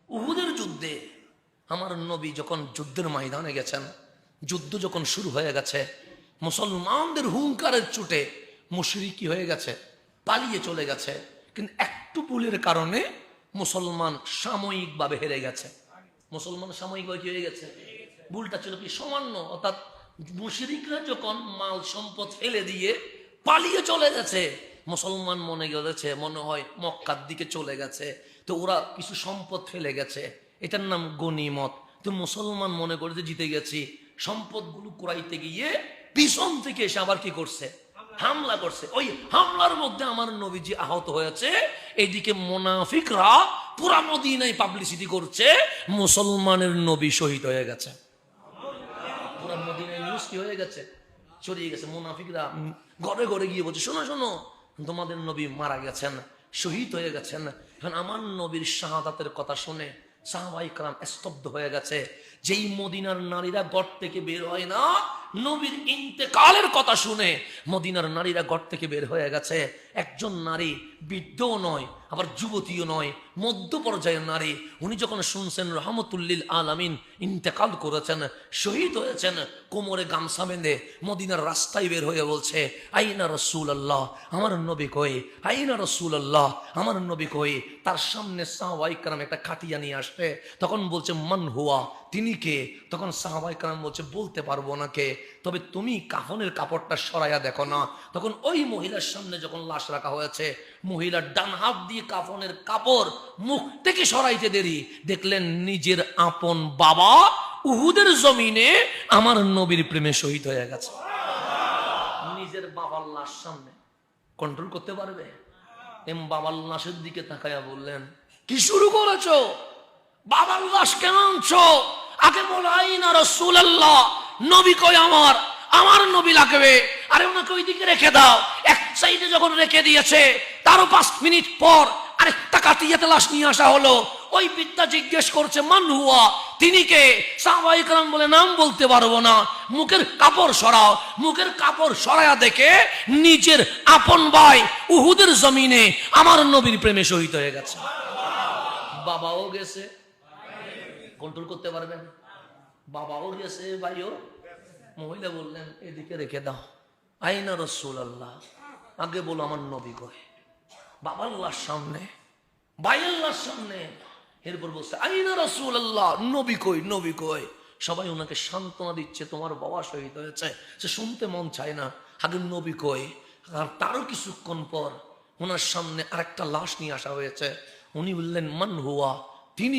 উহুদের যুদ্ধে আমার নবী যখন যুদ্ধের ময়দানে গেছেন, যুদ্ধ যখন শুরু হয়ে গেছে, মুসলমানদের হুঙ্কারের চোটে মুশরিক কি হয়ে গেছে, পালিয়ে চলে গেছে। কিন্তু একটু ভুলের কারণে মুসলমান সাময়িকভাবে হেরে গেছে। মুসলমান সাময়িকভাবে কি হয়ে গেছে? ভুলটা ছিল কি সামান্য, অর্থাৎ মুশরিকরা যখন মাল সম্পদ ফেলে দিয়ে পালিয়ে চলে গেছে, মুসলমান মনে করেছে মনে হয় মক্কার দিকে চলে গেছে, তো ওরা কিছু সম্পদ ফেলে গেছে, এটার নাম গনিমত। তো মুসলমান মনে করেছে জিতে গেছি, সম্পদগুলো কুড়াইতে গিয়ে পিছন থেকে এসে আবার কি করছে, হামলা করছে। ওই হামলার মধ্যে আমার নবীজি আহত হয়েছে। এইদিকে মুনাফিকরা পুরা মদিনায় পাবলিসিটি করছে মুসলমানের নবী শহীদ হয়ে গেছে। পুরা মদিনায় নিউজ কি হয়ে গেছে, ছড়িয়ে গেছে। মুনাফিকরা ঘরে ঘরে গিয়ে বলছে, শোনো শোনো, তোমাদের নবী মারা গেছেন, শহীদ হয়ে গেছেন। এখন আমার নবীর শাহাদাতের কথা শুনে সাহাবায়ে কেরাম স্তব্ধ হয়ে গেছে। যেই মদিনার নারীরা ঘর থেকে বের হয় না, নবীর ইন্তেকালের কথা শুনে মদিনার নারীরা ঘর থেকে বের হয়ে গেছে। একজন নারী, বৃদ্ধও নয় আবার যুবতীও নয়, মধ্য পর্যায়ের নারী, উনি যখন শুনছেন রহমতুল্লিল আলামিন ইন্তেকাল করেছেন, শহীদ হয়েছেন, কোমরে গামছা বেঁধে মদিনার রাস্তায় বের হয়ে বলছে, আইনা রাসূলুল্লাহ, আমার নবী কই, আইনা রাসূলুল্লাহ, আমার নবী কই। তার সামনে সাহাবায়ে কেরাম একটা খাটিয়া নিয়ে আসবে, তখন বলছে মান হুয়া, তিনি কে? তখন সাহাবায়ে কেরাম বলছে বলতে পারবো না কে, তবে তুমি কাফনের কাপড়টা সরাইয়া দেখো না। তখন ওই মহিলার সামনে যখন লাশ রাখা হয়েছে, মহিলার ডান হাত দিয়ে কাফনের কাপড় মুখ থেকে সরাইতে দেরি, দেখলেন নিজের আপন বাবা উহুদের জমিনে আমার নবীর প্রেমে শহীদ হয়ে গেছে। নিজের বাবার লাশ সামনে কন্ট্রোল করতে পারবে? বাবার লাশের দিকে তাকায়া বললেন, কি শুরু করেছো? বাবার লাশ কেন আনছো? আগে বলো আইনা রাসূলুল্লাহ, নবী কই আমার, আমার নবী লাগবে। আরে ওনাকে ওইদিকে রেখে দাও। এক সাইডে যখন রেখে দিয়েছে, তারও 5 মিনিট পর আরেকটা কাটিয়াতে লাশ নিয়ে আসা হলো। ওই বিদ্যা জিজ্ঞেস করছে মান হুয়া, তিনি কে? সাহাবায়ে কেরাম বলে নাম বলতে পারবো না, মুখের কাপড় সরাও। মুখের কাপড় সরায়া দেখে নিজের আপন ভাই উহুদের জমিনে আমার নবীর প্রেমে শহীদ হয়ে গেছে। বাবাও গেছে, কন্ট্রোল করতে পারবেন? বাবাও গেছে, ভাইও। মহিলা বললেন এদিকে রেখে দাও। আইনা রাসূলুল্লাহ, আগে বলো আমার নবী কই। বাবার লাশ সামনে, ভাইয়ের লাশ সামনে, এরপর বলছে আইনা রাসূলুল্লাহ, নবী কই, নবী কই। সবাই ওনাকে সান্ত্বনা দিচ্ছে, তোমার বাবা শহীদ হয়েছে। সে শুনতে মন চায় না, আগে নবী কই। আর তারও কিছুক্ষণ পর ওনার সামনে আরেকটা লাশ নিয়ে আসা হয়েছে। উনি বললেন মান হুয়া, তিনি